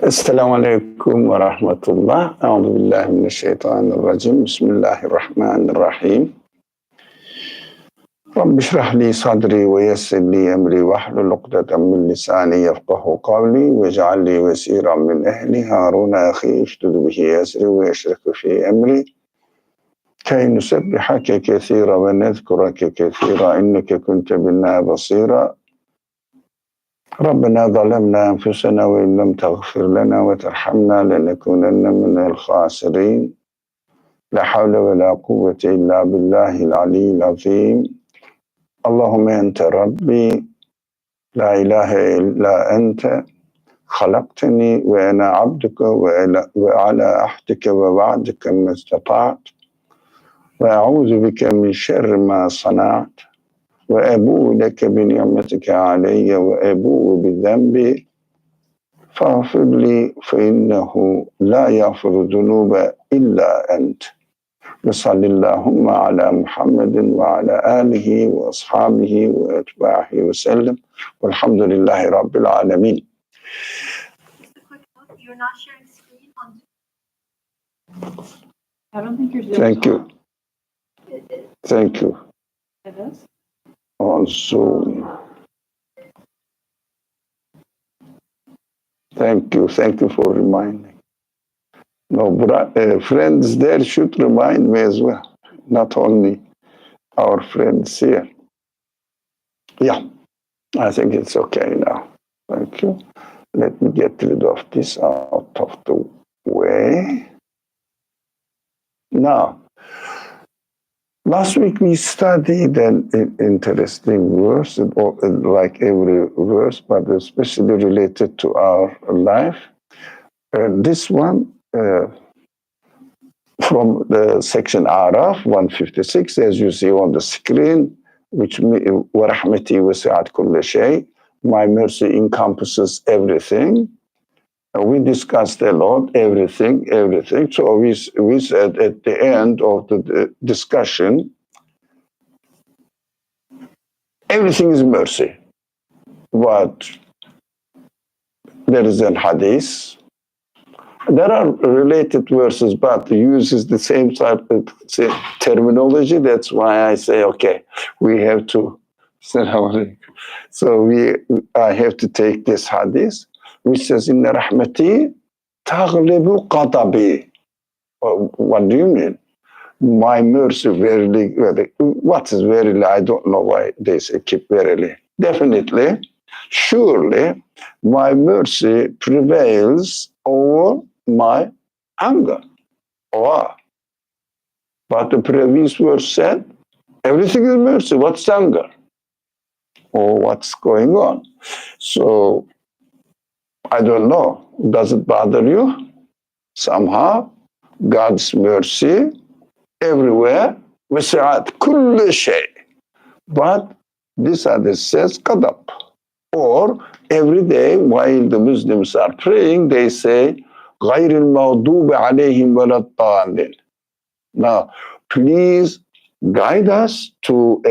Esselamu Aleyküm ve Rahmetullah. Euzubillahimineşşeytanirracim. Bismillahirrahmanirrahim. Rabbi şrah li sadri ve yessir li emri ve hlul ukdeten min lisani yefkahu kavli ve cealli vesiran min ehli Harun ahi iştüdü bihi esri ve eşreku fi emri key nusebbihake kethira ve nezkurake kethira inneke kunte binna basira. ربنا ظلمنا أنفسنا وإن لم تغفر لنا وترحمنا لنكونن من الخاسرين لا حول ولا قوة إلا بالله العلي العظيم اللهم أنت ربي لا إله إلا أنت خلقتني وأنا عبدك وعلى عهدك ووعدك ما استطعت وأعوذ بك من شر ما صنعت وأبوء لك بنعمتك علي وأبوء بذنبي فاغفر لي فإنه لا يغفر الذنوب إلا أنت وصل اللهم على محمد وعلى آله وأصحابه وأتباعه وسلم والحمد لله رب العالمين. You're not sharing screen on. I don't think you're. Thank you. Thank you. It is. On Zoom. Thank you for reminding. No, friends there should remind me as well, not only our friends here. Yeah, I think it's okay now. Thank you. Let me get rid of this out of the way. Now, last week we studied an interesting verse, like every verse, but especially related to our life. This one from the section Araf 156, as you see on the screen, which وَرَحْمَتِي وَسِعَتْ كُلَّ شَيْءٍ, my mercy encompasses everything. We discussed a lot, everything. So we said at the end of the discussion, everything is mercy. But there is an hadith. There are related verses, but uses the same type of terminology. That's why I say, okay, we have to. So I have to take this hadith, which says, "Inna rahmati taghlibu qadabi." What do you mean? My mercy verily. What is verily? I don't know why they say keep verily. Definitely, surely, my mercy prevails over my anger. Oh, but the previous verse said, everything is mercy. What's anger? Or what's going on? So, I don't know. Does it bother you? Somehow, God's mercy everywhere, وَسِعَتْ كُلَّ شَيْءٍ. But this hadith says, qadab. Or every day while the Muslims are praying, they say, غَيْرِ الْمَغْضُوبِ عَلَيْهِمْ وَلَا الضَّالِّينَ. Now, please guide us to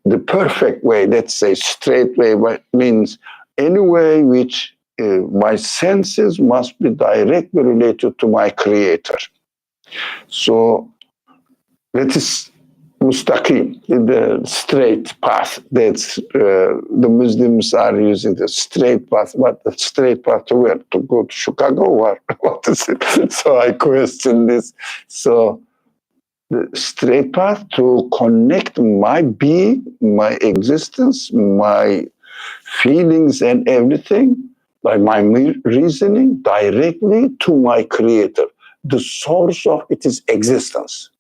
the perfect way, let's say straight way, means any way which my senses must be directly related to my Creator. So, that is mustaqim, the straight path. That's the Muslims are using the straight path. But the straight path to where? To go to Chicago or what is it? So I question this. So the straight path to connect my being, my existence, my feelings and everything, like my reasoning, directly to my Creator, the source of its existence.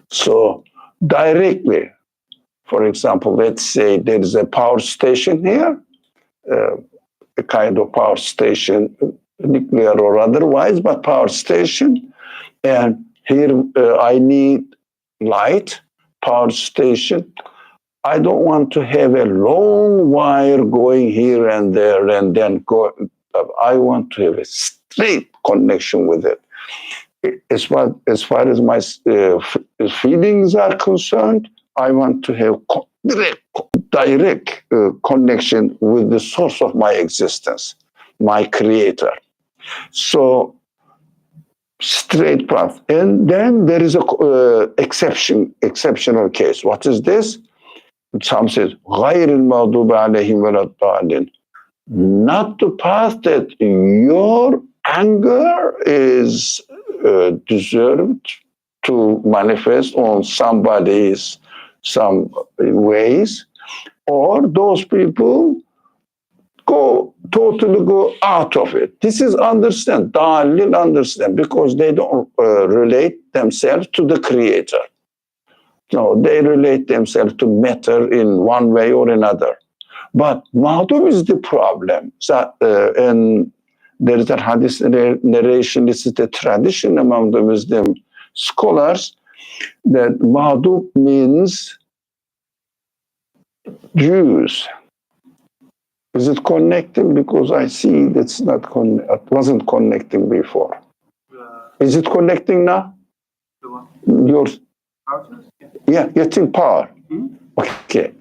So directly, for example, let's say there is a power station here, a kind of power station, nuclear or otherwise, but power station, and here I need light, power station. I don't want to have a long wire going here and there and then go. I want to have a straight connection with it. As far as my feelings are concerned, I want to have direct connection with the source of my existence, my creator. So, straight path. And then there is a exceptional case. What is this? Some says, غَيْرِ الْمَغْضُوبِ عَلَيْهِمْ وَلَا الضَّالِّينَ. Not the path that your anger is deserved to manifest on somebody's some ways, or those people totally go out of it. This is understand, because they don't relate themselves to the creator. No, they relate themselves to matter in one way or another. But Mahdum is the problem. So, and there is a hadith narration, this is the tradition among the Muslim scholars, that Mahdum means Jews. Is it connecting? Because I see that's not it wasn't connecting before. Is it connecting now? The one? Your Power? yeah, getting power. Mm-hmm. Okay.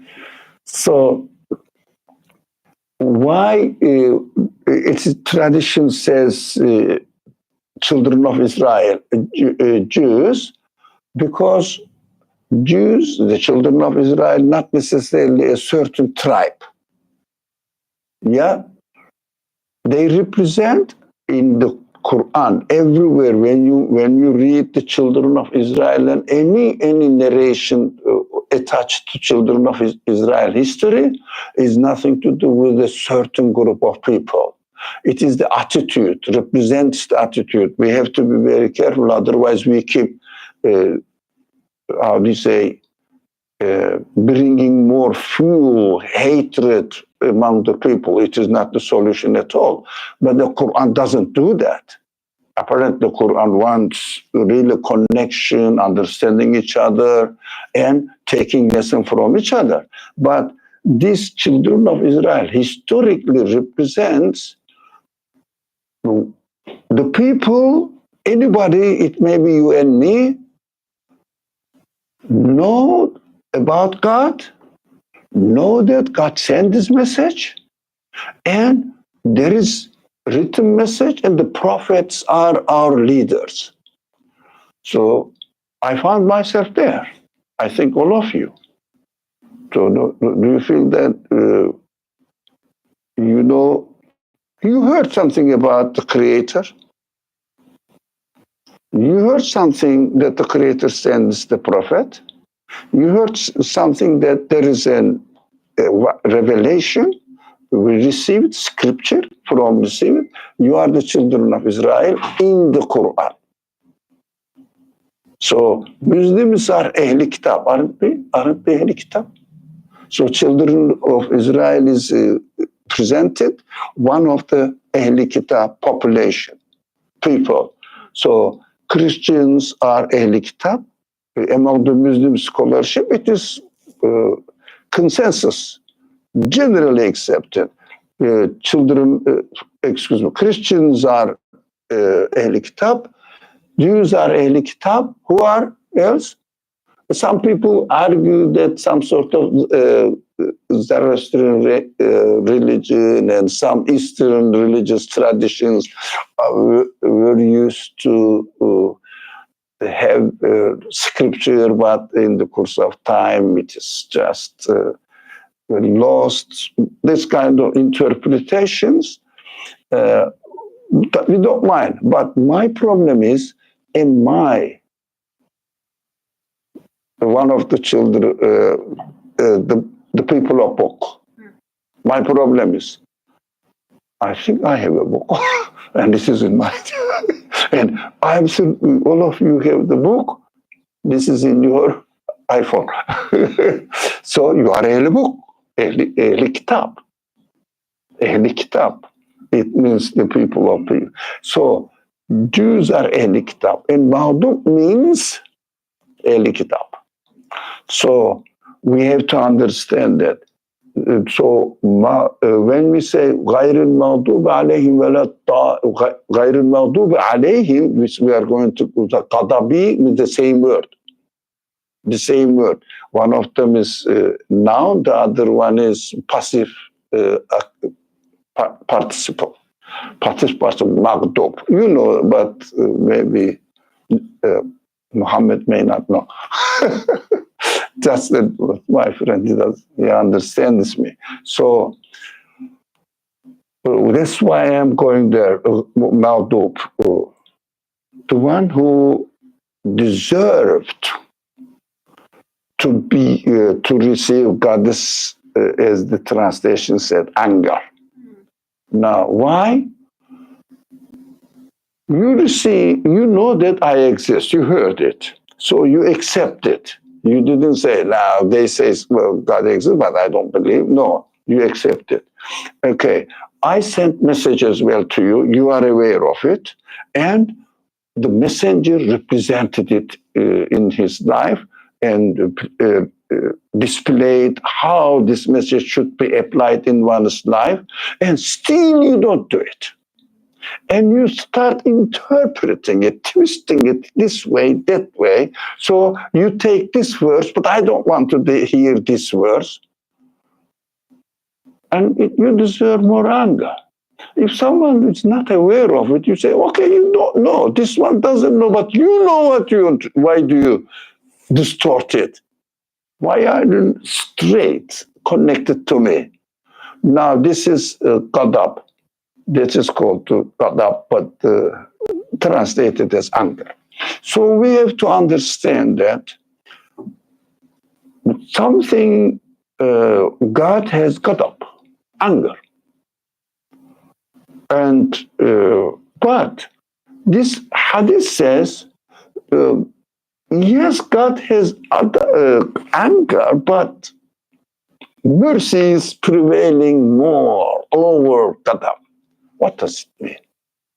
So why its tradition says children of Israel, Jews, because Jews, the children of Israel, not necessarily a certain tribe. Yeah, they represent in the Quran everywhere. When you read the children of Israel and any narration attached to children of Israel history is nothing to do with a certain group of people. It is the attitude, represents the attitude. We have to be very careful, otherwise we keep, how do you say, bringing more fuel, hatred among the people. It is not the solution at all. But the Quran doesn't do that. Apparently, the Quran wants really connection, understanding each other, and taking lesson from each other. But these children of Israel historically represents the people, anybody, it may be you and me, know about God, know that God sent this message, and there is written message, and the prophets are our leaders. So I found myself there. I think all of you. So do you feel that, you heard something about the Creator? You heard something that the Creator sends the prophet? You heard something that there is a revelation. We received scripture from received. You are the children of Israel in the Quran. So Muslims are Ahli Kitab, aren't they? Aren't they Ahli Kitab? So children of Israel is presented one of the Ahli Kitab population, people. So Christians are Ahli Kitab. Among the Muslim scholarship, it is consensus, generally accepted. Christians are Ahli Kitab, Jews are Ahli Kitab. Who are else? Some people argue that some sort of Zoroastrian religion and some Eastern religious traditions were used to have scripture, but in the course of time it is just lost. This kind of interpretations, we don't mind. But my problem is, am I one of the children, the people of book? My problem is, I think I have a book, and this is in my and I'm sure all of you have the book. This is in your iPhone. So you are a book, a kitab. A kitab. It means the people of people. So Jews are a kitab, and Mahdum means a kitab. So we have to understand that. So when we say غَيْرِ الْمَغْضُوبِ عَلَيْهِمْ غَيْرِ الْمَغْضُوبِ عَلَيْهِمْ, which we are going to qadabi with the same word. the same word. One of them is noun, the other one is passive participle. Participle, maghdub. You know, but maybe Muhammad may not know. Just that my friend, he understands me. So that's why I'm going there. Maghdub, the one who deserved to be to receive God's, as the translation said, anger. Now, why? You see, you know that I exist. You heard it, so you accept it. You didn't say, "Now they say, well, God exists, but I don't believe." No, you accept it. Okay, I sent message as well to you. You are aware of it, and the messenger represented it in his life and displayed how this message should be applied in one's life, and still you don't do it. And you start interpreting it, twisting it this way, that way. So you take this verse, but I don't want to hear this verse. And you deserve more anger. If someone is not aware of it, you say, okay, you don't know. This one doesn't know, but you know what you want. Why do you distort it? Why are you straight, connected to me? Now, this is qadab. This is called qadab, but translated as anger. So we have to understand that something, God has qadab, anger. And but this hadith says, yes, God has anger, but mercy is prevailing more over qadab. What does it mean?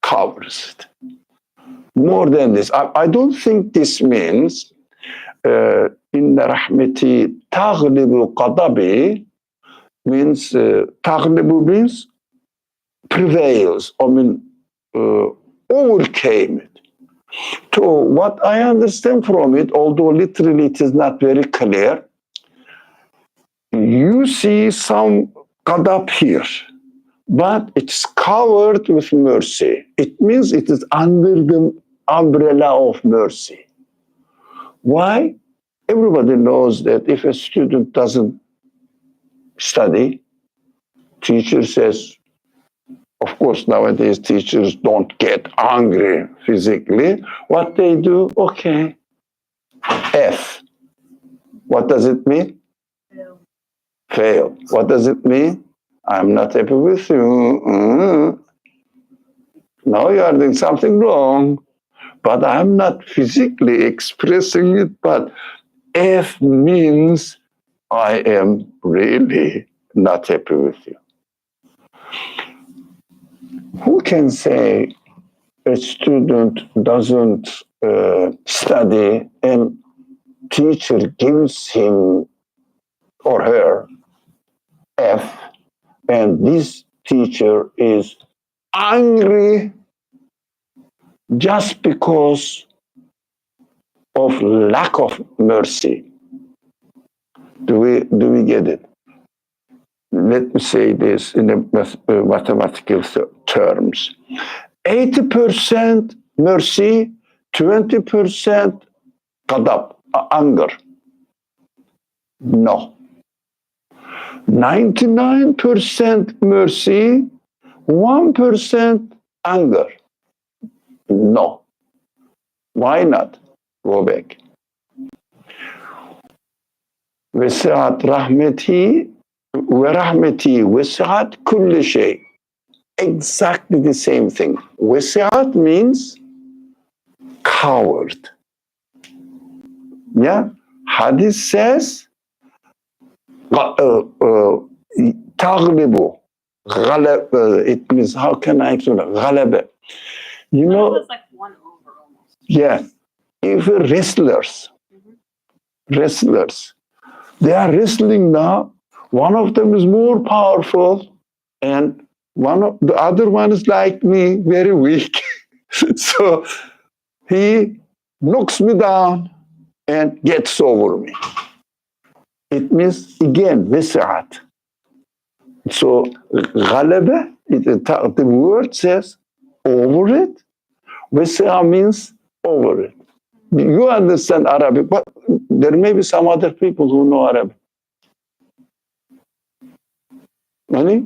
Covers it. More than this. I don't think this means inna rahmati taghlibu qadabi means taghlibu means prevails, overcame it. So what I understand from it, although literally it is not very clear, you see some qadab here, but it's covered with mercy. It means it is under the umbrella of mercy. Why? Everybody knows that if a student doesn't study, teacher says, of course, nowadays teachers don't get angry physically. What they do, okay, F. What does it mean? Fail. Fail. What does it mean? I'm not happy with you. Now you are doing something wrong, but I'm not physically expressing it, but F means I am really not happy with you. Who can say a student doesn't study and teacher gives him or her F, and this teacher is angry just because of lack of mercy? Do we get it? Let me say this in mathematical terms. 80% mercy, 20% qadab, anger. No. 99% mercy, 1% anger. No. Why not? Go back. وسعت رحمتي ورحمتي وسعت كل شيء. Exactly the same thing. وسعت means covered. Yeah? Hadith says تغلب. It means, how can I explain it? غلبة. You That know, was like one over almost. yeah. If wrestlers, they are wrestling now. One of them is more powerful, and the other one is like me, very weak. So he knocks me down, and gets over me. It means, again, وسعت. So, غلبة, the word says over it. وسع means over it. You understand Arabic, but there may be some other people who know Arabic. Any?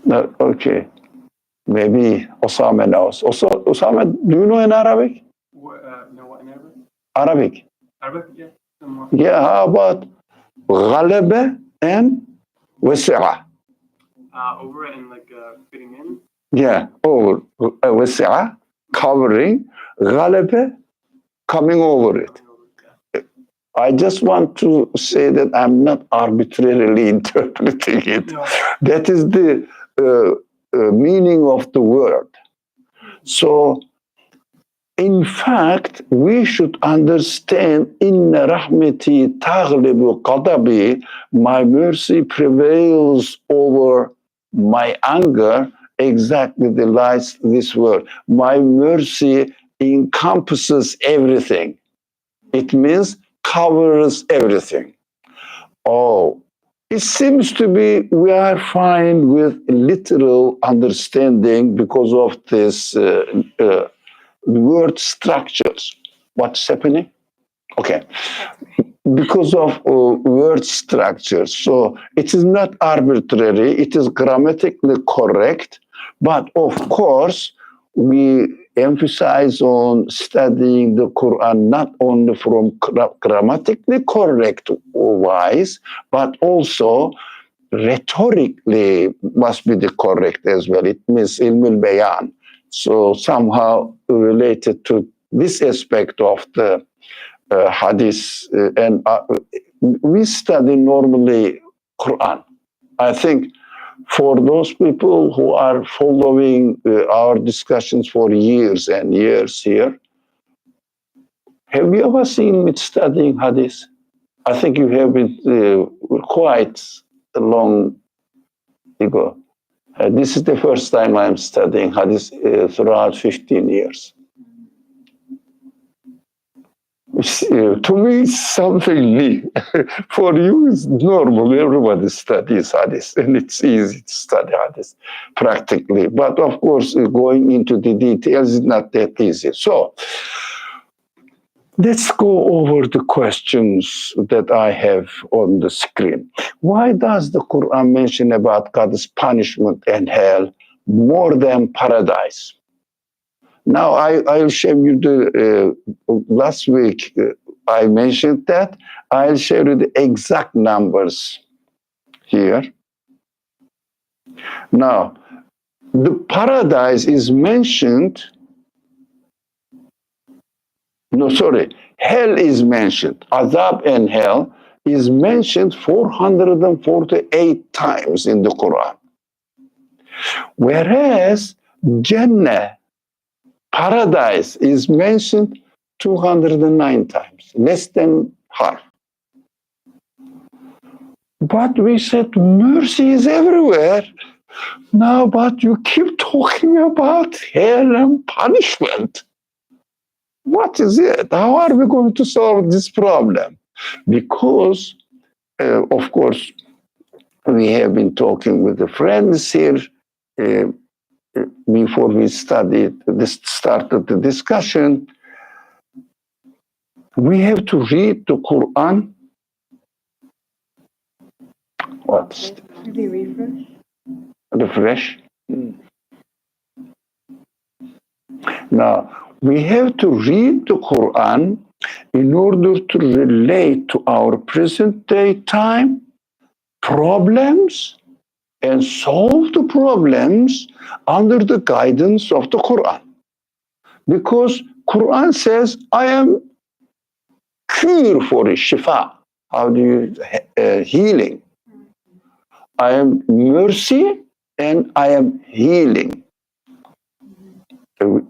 No, okay. Maybe Osama knows. Osama, do you know in Arabic? No, what in Arabic? Arabic. Arabic, yeah. Somewhat. Yeah, how about غلبة and وسعة? Over it and like fitting in. Yeah, over. وسعة, covering. غلبة, coming over it. I just want to say that I'm not arbitrarily interpreting it. No. That is the meaning of the word. So, in fact, we should understand Inna rahmati taghlibu qadabi, my mercy prevails over my anger. Exactly the lies this word. My mercy encompasses everything. It means covers everything. Oh, it seems to be we are fine with literal understanding because of this word structures. What's happening? Okay. Because of word structures. So it is not arbitrary, it is grammatically correct, but of course, we emphasize on studying the Quran not only from grammatically correct wise, but also rhetorically must be the correct as well. It means ilm al-bayan. So somehow related to this aspect of the hadith, and we study normally Quran. I think for those people who are following our discussions for years and years here, have you ever seen me studying hadith? I think you have been quite long ago. This is the first time I'm studying hadith throughout 15 years. To me, it's something new. For you, it's normal. Everybody studies hadith, and it's easy to study hadith practically. But of course, going into the details is not that easy. So, let's go over the questions that I have on the screen. Why does the Quran mention about God's punishment and hell more than paradise? Now, I'll show you the, last week I mentioned that. I'll show you the exact numbers here. Now, the paradise is mentioned, no, sorry, hell is mentioned. Azab and hell is mentioned 448 times in the Quran. Whereas Jannah, paradise, is mentioned 209 times, less than half. But we said mercy is everywhere. Now, but you keep talking about hell and punishment. What is it? How are we going to solve this problem? Because, of course, we have been talking with the friends here before we started the discussion. We have to read the Quran. What's Maybe refresh. refresh? Now, we have to read the Quran in order to relate to our present day time problems and solve the problems under the guidance of the Quran. Because Quran says, I am cure for it, shifa. How do you, healing. I am mercy and I am healing.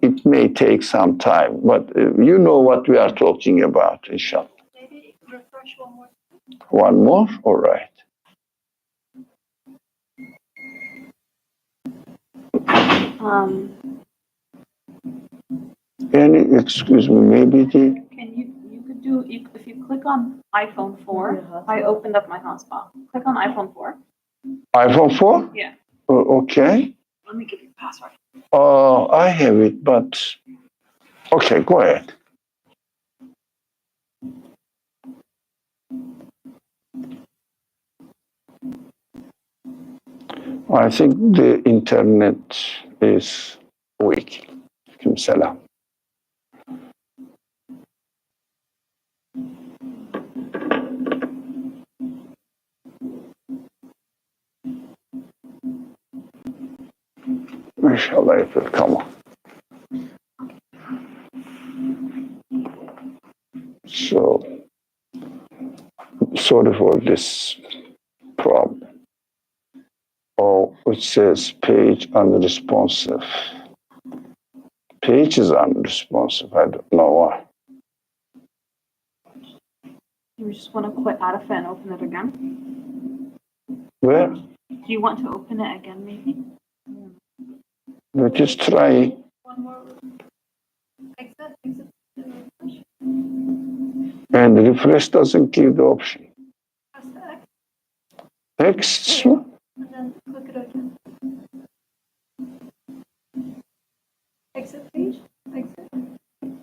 It may take some time, but you know what we are talking about, inshallah. Maybe refresh one more. One more? All right. Um, Excuse me, maybe the... Can you if you click on iPhone 4, I opened up my hotspot. Click on iPhone 4. iPhone 4? Yeah. Okay. Let me give you the password. I have it, but okay, go ahead. I think the internet is weak. Salam. Inshallah, it will come on. So, sorry for this problem. Oh, it says page unresponsive. Page is unresponsive. I don't know why. You just want to quit out of it and open it again? Where? Do you want to open it again, maybe? We just try. One more. Exit, exit, refresh. And refresh doesn't give the option. Press the X X. and then click it again. Exit page, exit. And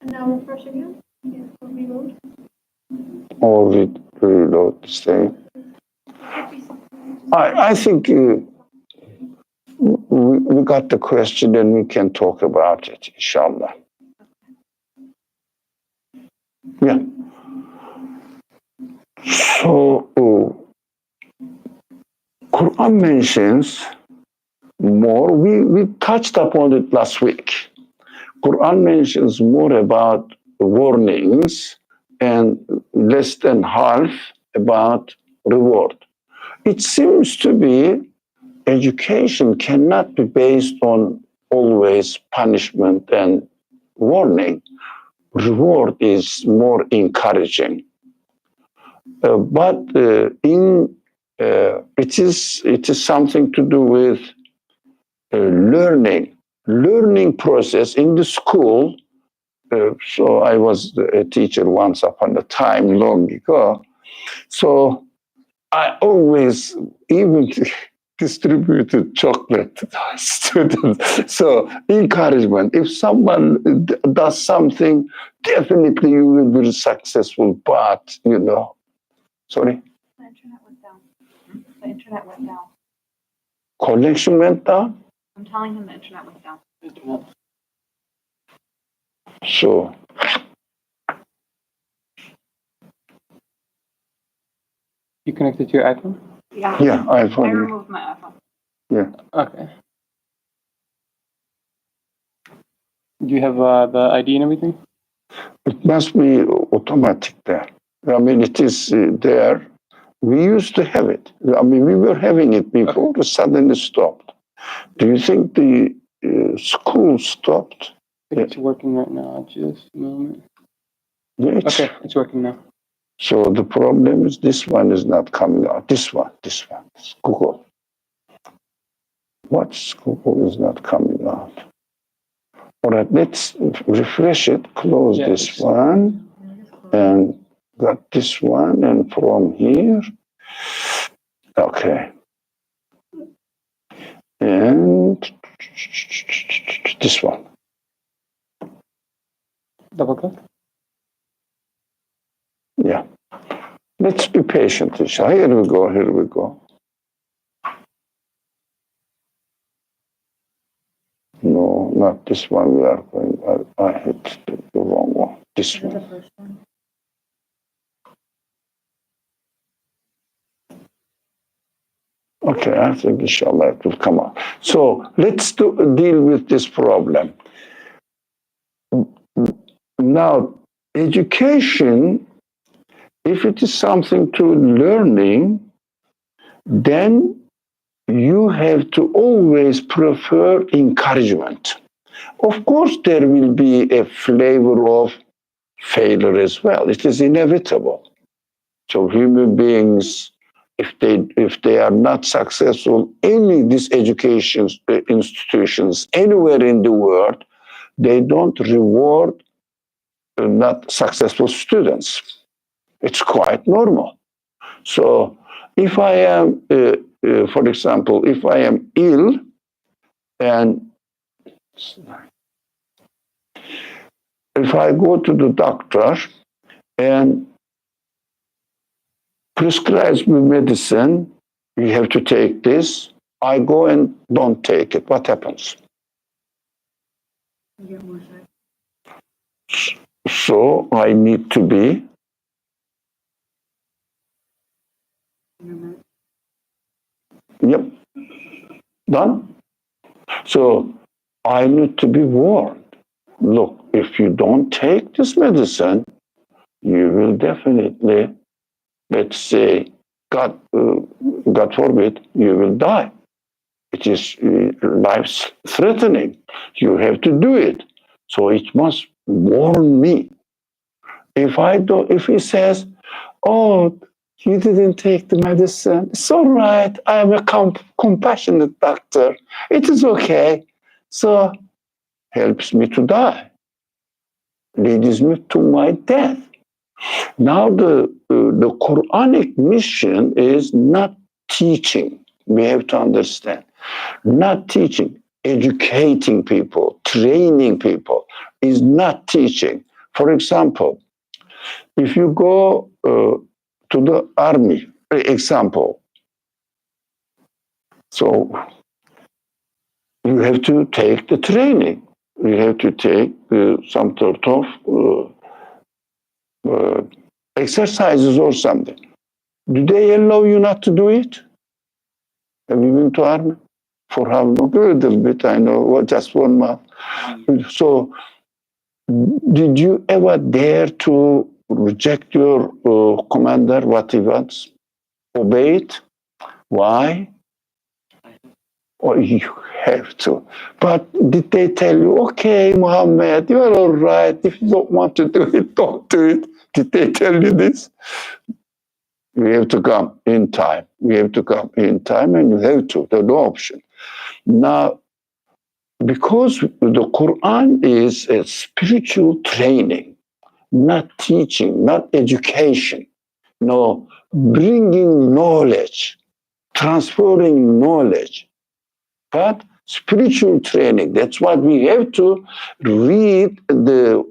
now refresh again. Yeah, or reload. Or reload this thing. I think we got the question and we can talk about it, inshallah. Yeah. So, Quran mentions more. We touched upon it last week. Quran mentions more about warnings and less than half about reward. It seems to be education cannot be based on always punishment and warning. Reward is more encouraging. But it is something to do with learning process in the school. So I was a teacher once upon a time long ago. So I always even distributed chocolate to the students. So encouragement. If someone does something, definitely you will be successful. But sorry. The internet went down. The internet went down. Connection went down. I'm telling him the internet went down. So You connected to your iPhone? yeah, I iPhone. removed my iPhone. Yeah. Okay. Do you have the ID and everything? It must be automatic there. I mean, it is there. We used to have it. I mean, we were having it before. It suddenly stopped. Do you think the school stopped? I think it's working right now. Just a moment. Yeah, Okay, it's working now. So the problem is this one is not coming out. This one. It's Google. What's Google is not coming out? All right, let's refresh it. Close this one. And got this one. And from here. Okay. And this one. Double click. Yeah. Let's be patient, Isha. Here we go. No, not this one. We are going. I hit the wrong one. This one. The first one. Okay, I think inshallah it will come out. So let's deal with this problem. Now, education, if it is something to learning, then you have to always prefer encouragement. Of course, there will be a flavor of failure as well. It is inevitable. So human beings, if they are not successful in these education institutions anywhere in the world, they don't reward not successful students. It's quite normal. So if I am, for example, if I am ill and if I go to the doctor and prescribes me medicine, you have to take this, I go and don't take it. What happens? So I need to be done. So I need to be warned. Look, if you don't take this medicine, you will definitely, let's say, God forbid, you will die. It is life threatening. You have to do it. So it must warn me. If he says, "Oh, you didn't take the medicine. It's all right. I am a compassionate doctor. It is okay." So helps me to die, leads me to my death. Now the Quranic mission is not teaching. We have to understand, not teaching, educating people, training people is not teaching. For example, if you go to the army, example, so you have to take the training. You have to take some sort of exercises or something. Do they allow you not to do it? Have you been to army? For how long? A little bit, I know, just 1 month. So, did you ever dare to reject your commander, what he wants? Obey it? Why? Or you have to. But did they tell you, okay, Muhammad, you're all right. If you don't want to do it, don't do it. Did they tell you this? We have to come in time. We have to come in time, and you have to. There's no option. Now, because the Quran is a spiritual training, not teaching, not education, no, bringing knowledge, transferring knowledge, but spiritual training. That's what we have to read the.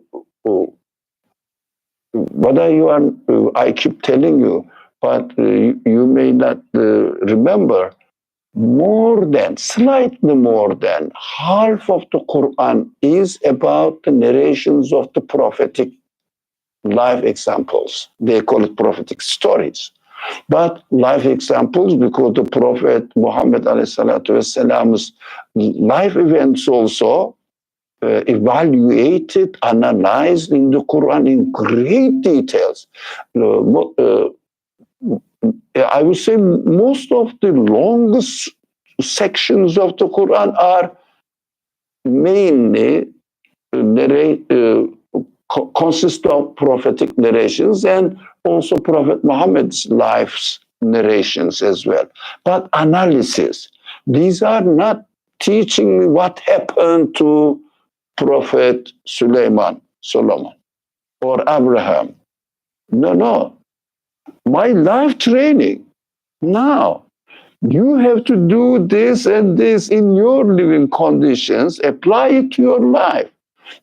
Whether you are, I keep telling you, but you may not remember. Slightly more than half of the Quran is about the narrations of the prophetic life examples. They call it prophetic stories. But life examples, because the Prophet Muhammad والسلام's life events also evaluated, analyzed in the Quran in great details. I would say most of the longest sections of the Quran are mainly consist of prophetic narrations and also Prophet Muhammad's life's narrations as well. But analysis, these are not teaching me what happened to Prophet Solomon, or Abraham. No. My life training. Now, you have to do this and this in your living conditions, apply it to your life.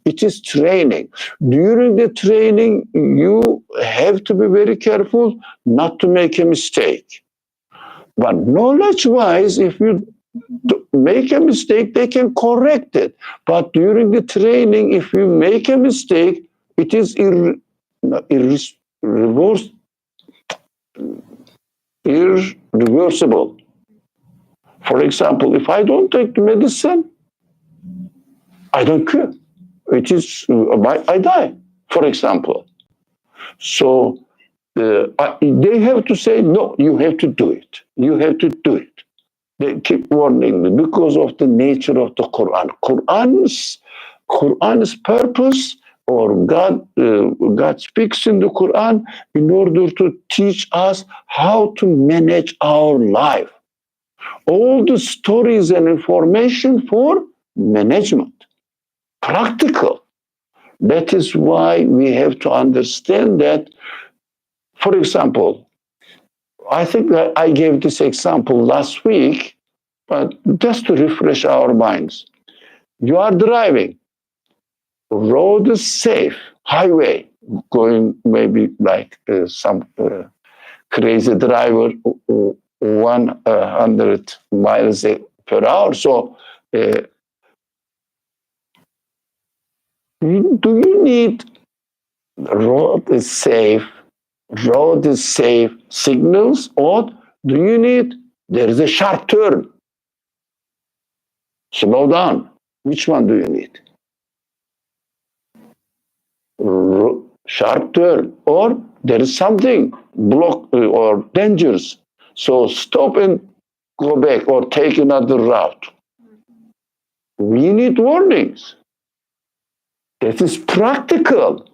It is training. During the training, you have to be very careful not to make a mistake. But knowledge-wise, if you make a mistake, they can correct it. But during the training, if you make a mistake, it is irreversible. For example, if I don't take the medicine, I don't cure. It is, I die, for example. So they have to say, no, you have to do it. You have to do it. They keep warning me because of the nature of the Quran. Quran's purpose, or God speaks in the Quran in order to teach us how to manage our life. All the stories and information for management, practical. That is why we have to understand that, for example, I think that I gave this example last week, but just to refresh our minds. You are driving, road is safe, highway, going maybe like some crazy driver, 100 miles per hour. So, do you need road is safe, signals, or do you need there is a sharp turn, slow down? Which one do you need? Sharp turn, or there is something block or dangerous, so stop and go back or take another route. We need warnings. That is practical,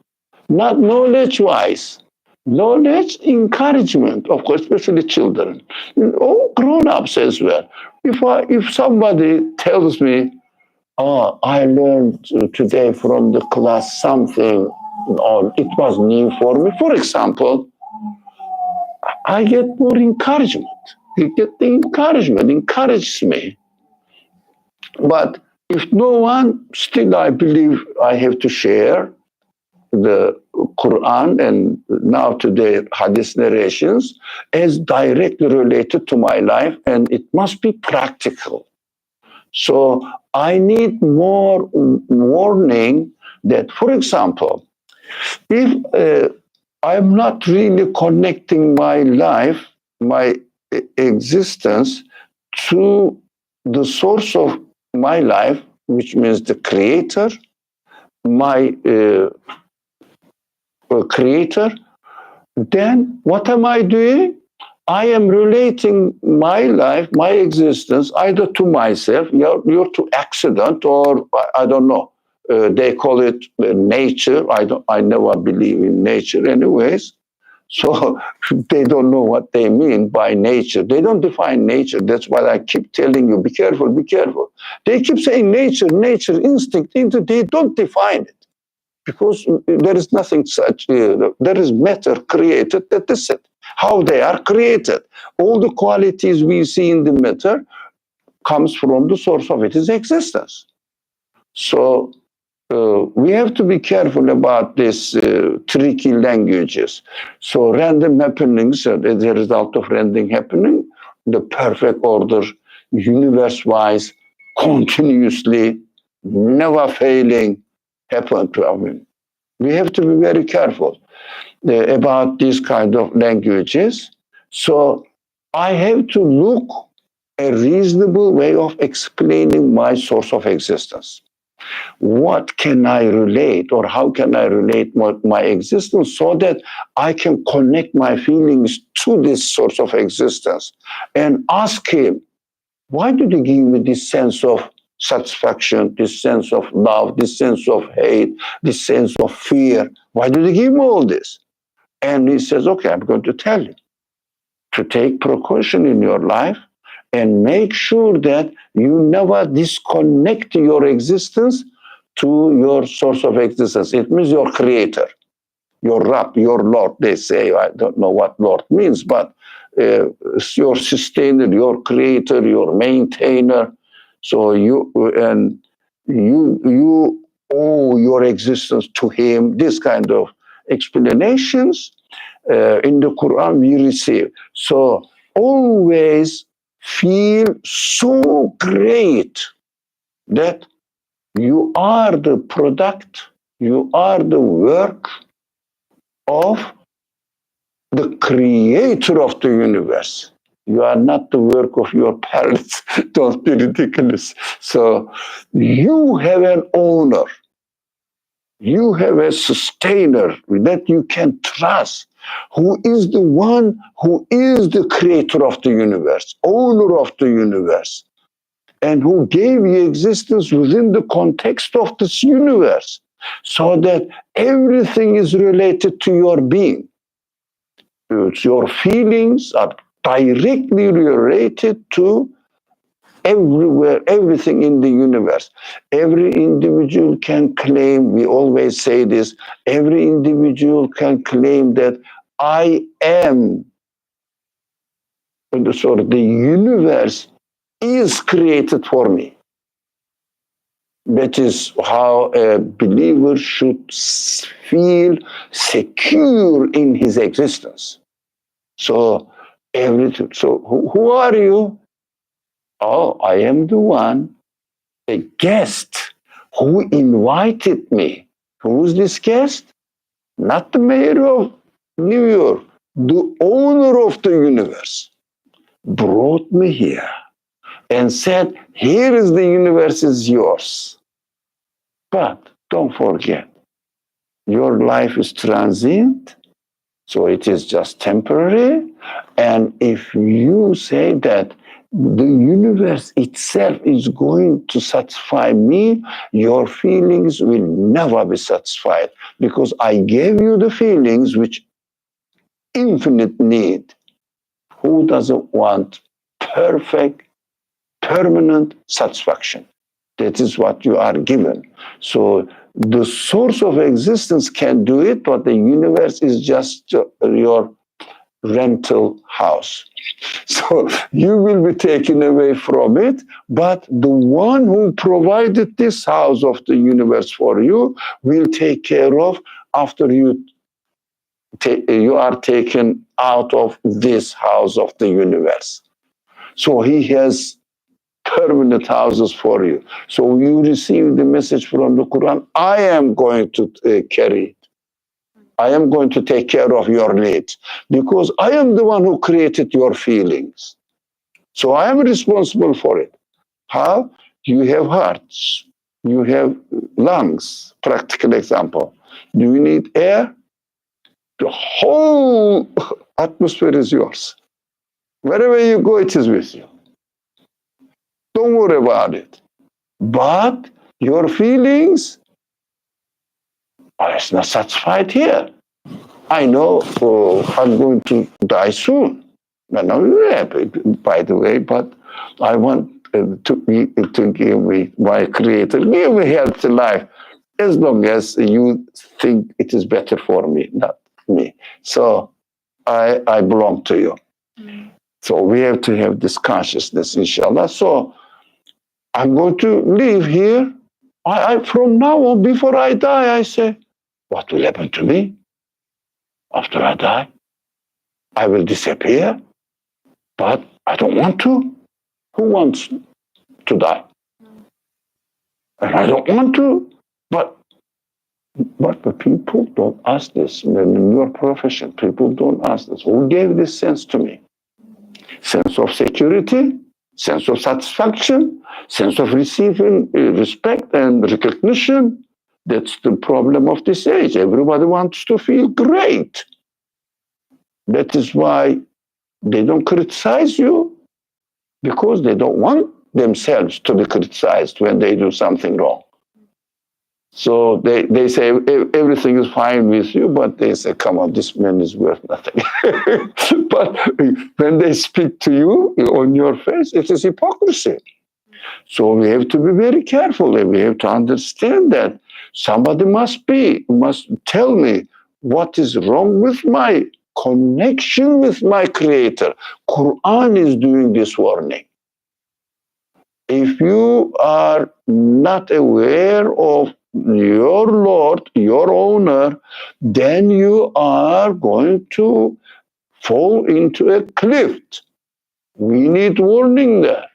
not knowledge wise. Knowledge, encouragement, of course, especially children, all grown-ups as well. If somebody tells me, oh, I learned today from the class something, or it was new for me, for example, I get more encouragement. You get the encouragement, encourages me. But if no one, still I believe I have to share the Quran and now today Hadith narrations as directly related to my life, and it must be practical. So I need more warning that, for example, if I'm not really connecting my life, my existence to the source of my life, which means the creator, my creator, then what am I doing? I am relating my life, my existence, either to myself, or to accident, or I don't know. They call it nature. I never believe in nature, anyways. So they don't know what they mean by nature. They don't define nature. That's why I keep telling you, be careful, be careful. They keep saying nature, instinct. They don't define it. Because there is nothing such. There is matter created. That is it. How they are created. All the qualities we see in the matter comes from the source of its existence. So we have to be careful about these tricky languages. So random happenings, as a result of random happening, the perfect order, universe-wise, continuously, never failing, happen to us. We have to be very careful about these kind of languages. So I have to look a reasonable way of explaining my source of existence. What can I relate, or how can I relate my existence so that I can connect my feelings to this source of existence and ask him, why did you give me this sense of satisfaction, this sense of love, this sense of hate, this sense of fear? Why did you give me all this? And he says, okay, I'm going to tell you to take precaution in your life and make sure that you never disconnect your existence to your source of existence. It means your creator, your Rab, your Lord. They say, I don't know what Lord means, but your sustainer, your creator, your maintainer. So you owe your existence to him. This kind of explanations in the Quran we receive. So always feel so great that you are the product, you are the work of the creator of the universe. You are not the work of your parents. Don't be ridiculous. So you have an owner. You have a sustainer that you can trust, who is the one who is the creator of the universe, owner of the universe, and who gave you existence within the context of this universe, so that everything is related to your being. Your feelings are directly related to everywhere, everything in the universe. Every individual can claim, we always say this, every individual can claim that I am, sorry, the universe is created for me. That is how a believer should feel secure in his existence. So everything. So who are you? Oh, I am the one, a guest who invited me. Who's this guest? Not the mayor of New York, the owner of the universe brought me here and said, here is the universe is yours. But don't forget, your life is transient, so it is just temporary. And if you say that the universe itself is going to satisfy me, your feelings will never be satisfied, because I gave you the feelings which infinite need. Who doesn't want perfect, permanent satisfaction? That is what you are given. So the source of existence can do it, but the universe is just your rental house. So you will be taken away from it, but the one who provided this house of the universe for you will take care of after you are taken out of this house of the universe. So he has permanent houses for you. So you receive the message from the Quran, I am going to carry it. I am going to take care of your needs because I am the one who created your feelings. So I am responsible for it. How? You have hearts. You have lungs. Practical example. Do you need air? The whole atmosphere is yours. Wherever you go, it is with you. Don't worry about it. But your feelings are not satisfied here. I know I'm going to die soon. I'm not happy, by the way, but I want to give me, my Creator, give me healthy life as long as you think it is better for me, not me. So I belong to you. So we have to have this consciousness, inshallah. So I'm going to live here. From now on, before I die, I say, what will happen to me after I die? I will disappear, but I don't want to. Who wants to die? And I don't want to. But the people don't ask this. In your profession, people don't ask this. Who gave this sense to me? Sense of security, sense of satisfaction, sense of receiving respect and recognition. That's the problem of this age. Everybody wants to feel great. That is why they don't criticize you, because they don't want themselves to be criticized when they do something wrong. So they say everything is fine with you, but they say, come on, this man is worth nothing. But when they speak to you on your face, it is hypocrisy. So we have to be very careful, and we have to understand that somebody must tell me what is wrong with my connection with my Creator. Quran is doing this warning. If you are not aware of your Lord, your owner, then you are going to fall into a cliff. We need warning there.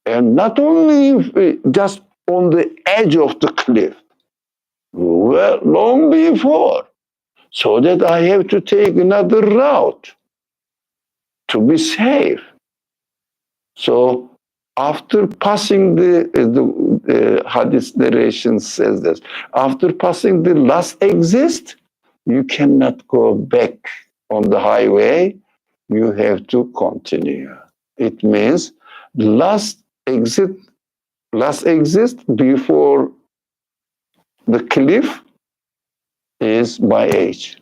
And not only just on the edge of the cliff, well, long before, so that I have to take another route to be safe. So after passing the hadith narration says this, after passing the last exit, you cannot go back on the highway. You have to continue. It means last exit before the cliff is by age.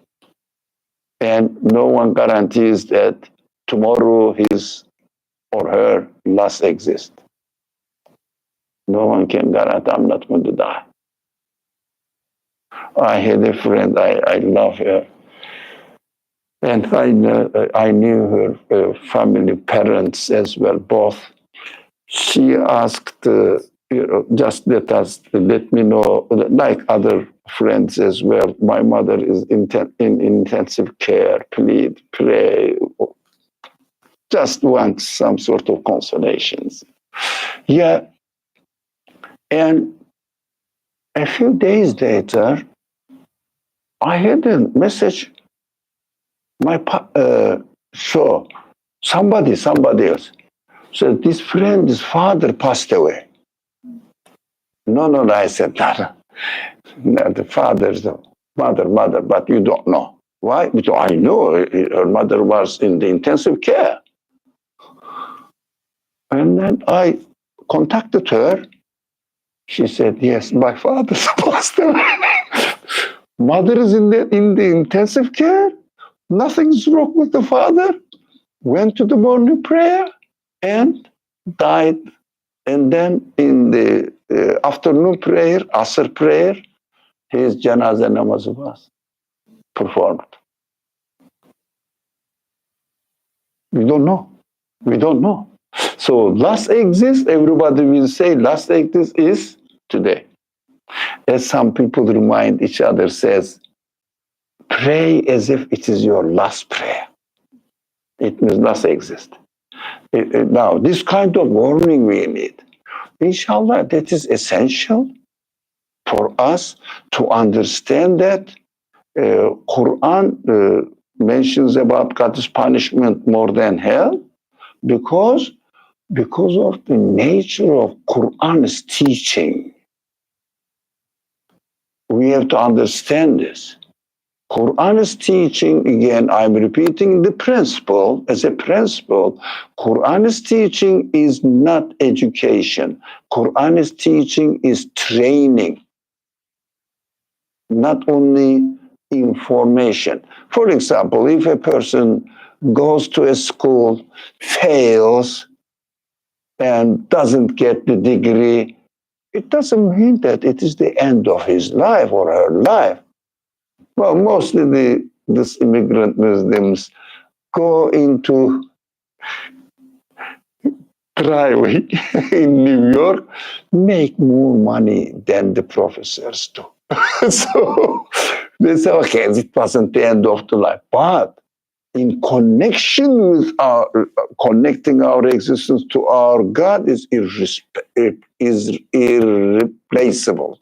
And no one guarantees that tomorrow his or her last exist. No one can guarantee I'm not going to die. I had a friend, I love her. And I knew her family, parents as well, both. She asked, just let me know, like other friends as well. My mother is in intensive care. Please pray. Just want some sort of consolations. Yeah. And a few days later, I had a message. So somebody else said, this friend's father passed away. No, I said, no, the father's the mother, but you don't know. Why? Because I know her mother was in the intensive care. And then I contacted her. She said, yes, my father's passed away. Mother is in the intensive care. Nothing's wrong with the father. Went to the morning prayer and died. And then in the afternoon prayer, Asr prayer, his janazah namaz was performed. We don't know. So last exist, everybody will say last exist is today. As some people remind each other, says, pray as if it is your last prayer. It means last exist. Now, this kind of warning we need. Inshallah, that is essential for us to understand that Quran mentions about God's punishment more than hell because of the nature of Quran's teaching. We have to understand this. Quran's teaching, again, I'm repeating the principle, as a principle, Quran's teaching is not education. Quran's teaching is training, not only information. For example, if a person goes to a school, fails, and doesn't get the degree, it doesn't mean that it is the end of his life or her life. Well, mostly these immigrant Muslims go into driveway in New York, make more money than the professors do. So they say, okay, it wasn't the end of the life. But in connection with connecting our existence to our God is irreplaceable.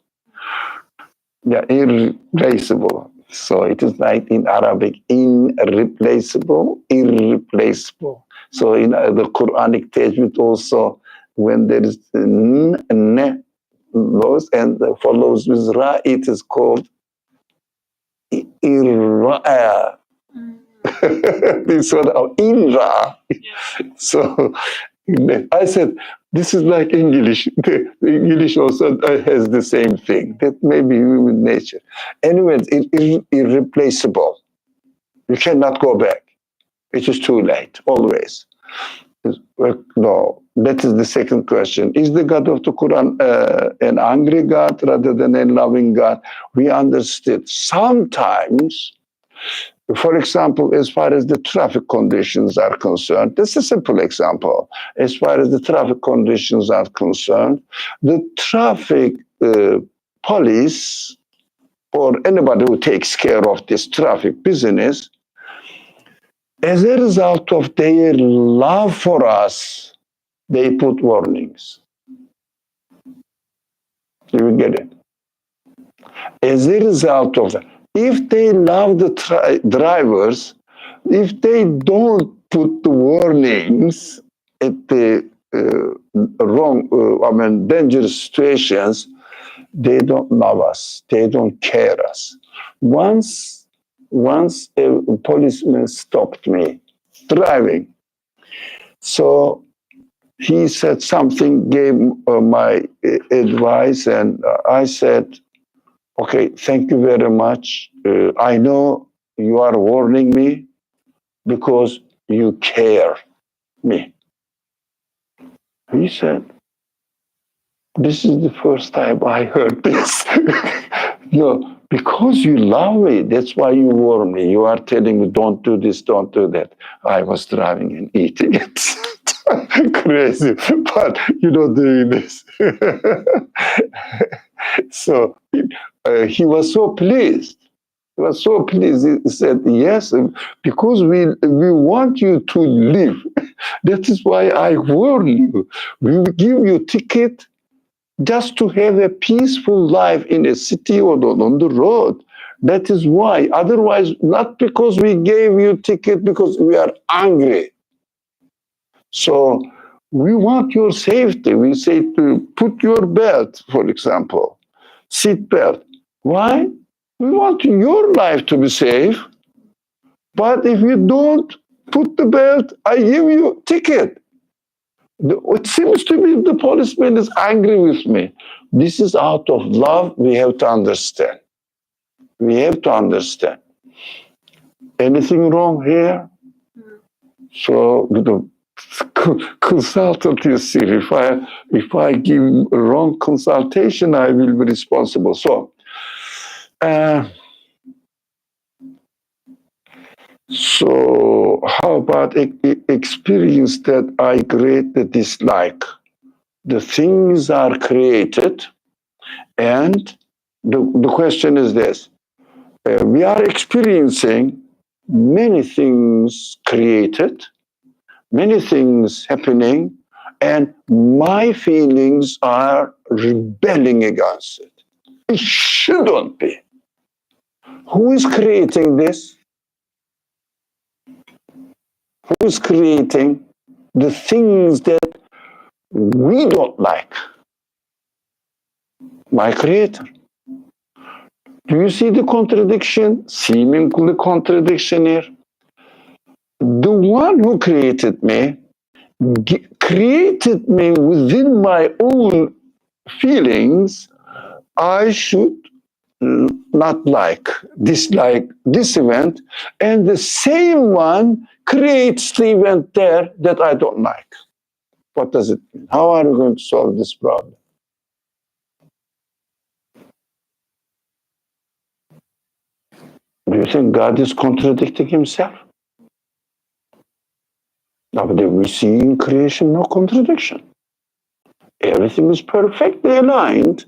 Yeah, irreplaceable. So it is like in Arabic, irreplaceable. So in the Quranic tajweed also, when there is n lows and follows with ra, it is called irra. This one, inra. So I said, this is like English. The English also has the same thing. That may be human nature. Anyways, it is irreplaceable. You cannot go back. It is too late, always. No, that is the second question. Is the God of the Quran an angry God rather than a loving God? We understood sometimes. For example, as far as the traffic conditions are concerned, this is a simple example. As far as the traffic conditions are concerned, the traffic police or anybody who takes care of this traffic business, as a result of their love for us, they put warnings. You will get it. As a result of that, if they love the drivers, if they don't put the warnings at the dangerous situations, they don't love us. They don't care us. Once a policeman stopped me driving. So he said something, gave my advice, and I said, okay, thank you very much. I know you are warning me because you care me. He said, this is the first time I heard this. No, because you love me, that's why you warn me. You are telling me, don't do this, don't do that. I was driving and eating it. Crazy, but you're not doing this. So he was so pleased. He was so pleased. He said, yes, because we want you to live. That is why I warn you. We will give you a ticket just to have a peaceful life in a city or on the road. That is why. Otherwise, not because we gave you a ticket, because we are angry. So we want your safety. We say to put your belt, for example, seat belt. Why? We want your life to be safe. But if you don't put the belt, I give you a ticket. It seems to me the policeman is angry with me. This is out of love. We have to understand. We have to understand. Anything wrong here? So the consultant, you see, if I give a wrong consultation, I will be responsible. So, so how about experience that I create the dislike? The things are created, and the question is this. We are experiencing many things created, many things happening, and my feelings are rebelling against it. It shouldn't be. Who is creating this? Who is creating the things that we don't like? My creator. Do you see the contradiction? Seemingly contradiction here. The one who created me within my own feelings. I should not dislike this event, and the same one creates the event there that I don't like. What does it mean? How are we going to solve this problem? Do you think God is contradicting himself? No, but we see in creation no contradiction. Everything is perfectly aligned,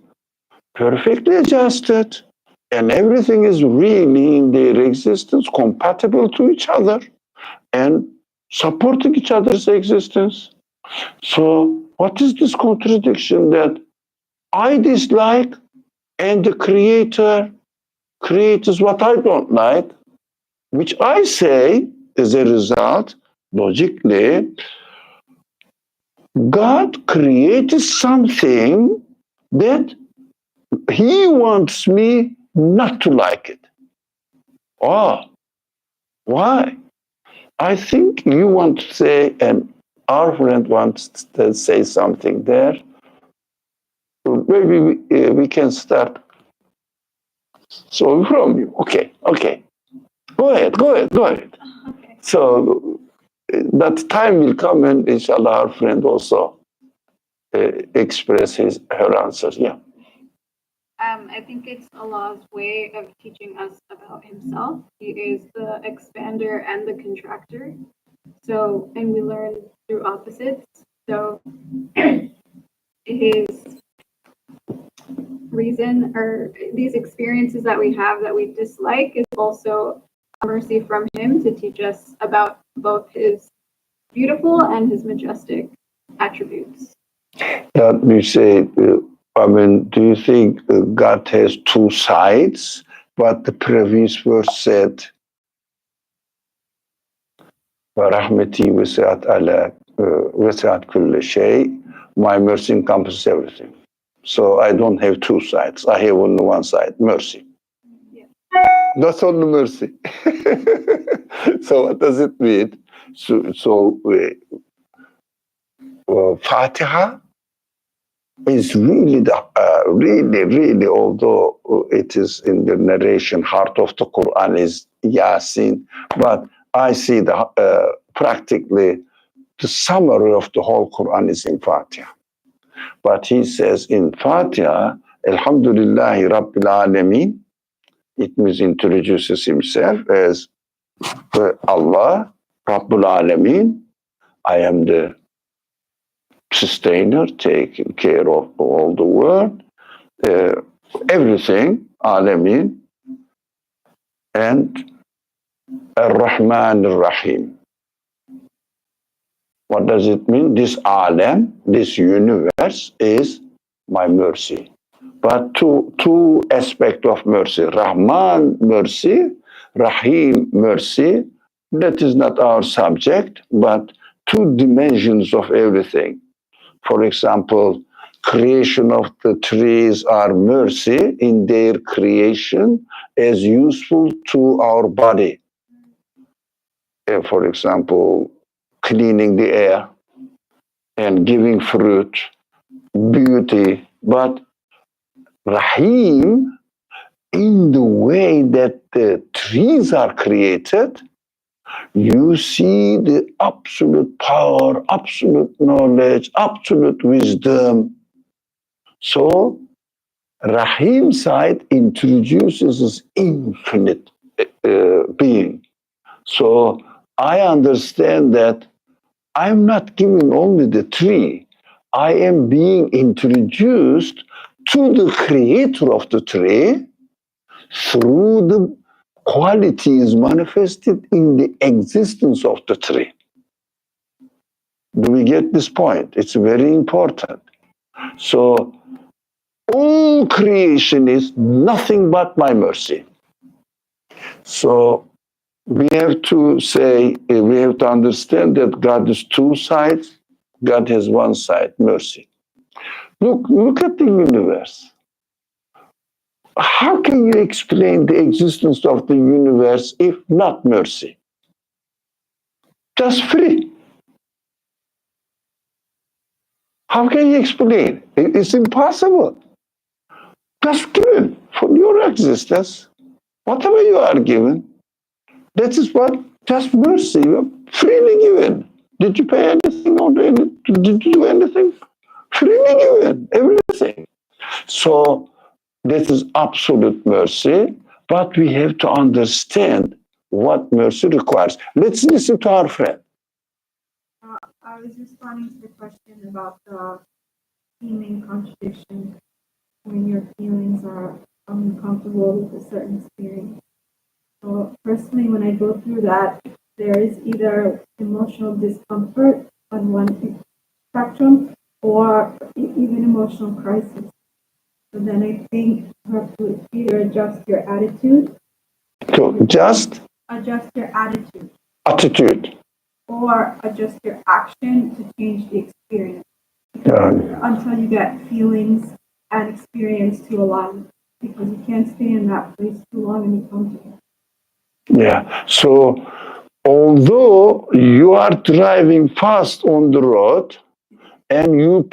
perfectly adjusted, and everything is really in their existence compatible to each other and supporting each other's existence. So what is this contradiction that I dislike and the Creator creates what I don't like, which I say as a result, logically, God created something that he wants me not to like it. Oh, why? I think you want to say, and our friend wants to say something there. Maybe we can start. So from you, okay. Go ahead. Okay. So that time will come, and inshallah, our friend also express her answers. Yeah. I think it's Allah's way of teaching us about himself. He is the expander and the contractor. So, and we learn through opposites. So his reason, or these experiences that we have that we dislike, is also a mercy from him to teach us about both his beautiful and his majestic attributes. That we say, do you think God has two sides? What the previous verse said, وَرَحْمَتِي وَسِعَتْ كُلَّ شَيْءٍ. My mercy encompasses everything. So I don't have two sides. I have only one side, mercy. Yeah. That's only mercy. So what does it mean? So Fatiha is really really, although it is in the narration, heart of the Quran is Yasin, but I see the practically the summary of the whole Quran is in Fatiha. But he says in Fatiha, Alhamdulillahi Rabbil Alameen, it means introduces himself as Allah, Rabbul Alameen. I am the sustainer, taking care of all the world, everything, Alameen, and Ar-Rahman Ar-Rahim. What does it mean? This Alam, this universe is my mercy. But two aspects of mercy. Rahman, mercy. Rahim, mercy. That is not our subject, but two dimensions of everything. For example, creation of the trees are mercy in their creation as useful to our body. For example, cleaning the air and giving fruit, beauty. But Rahim, in the way that the trees are created, you see the absolute power, absolute knowledge, absolute wisdom. So, Rahim side introduces this infinite being. So, I understand that I'm not given only the tree. I am being introduced to the creator of the tree through the qualities manifested in the existence of the tree. Do we get this point? It's very important. So, all creation is nothing but my mercy. So, we have to say, we have to understand that God has two sides. God has one side, mercy. Look at the universe. How can you explain the existence of the universe if not mercy? Just free. How can you explain? It's impossible. Just given for your existence, whatever you are given, that is what just mercy. You are freely given. Did you pay anything or did you do anything? Freely given, everything. So this is absolute mercy, but we have to understand what mercy requires. Let's listen to our friend. I was responding to the question about the seeming contradiction when your feelings are uncomfortable with a certain experience. So personally, when I go through that, there is either emotional discomfort on one spectrum or even emotional crisis. So then I think you have to either adjust your attitude. So just adjust your attitude. Or adjust your action to change the experience. Until you get feelings and experience to align. Because you can't stay in that place too long and you come to it. Yeah. So although you are driving fast on the road and you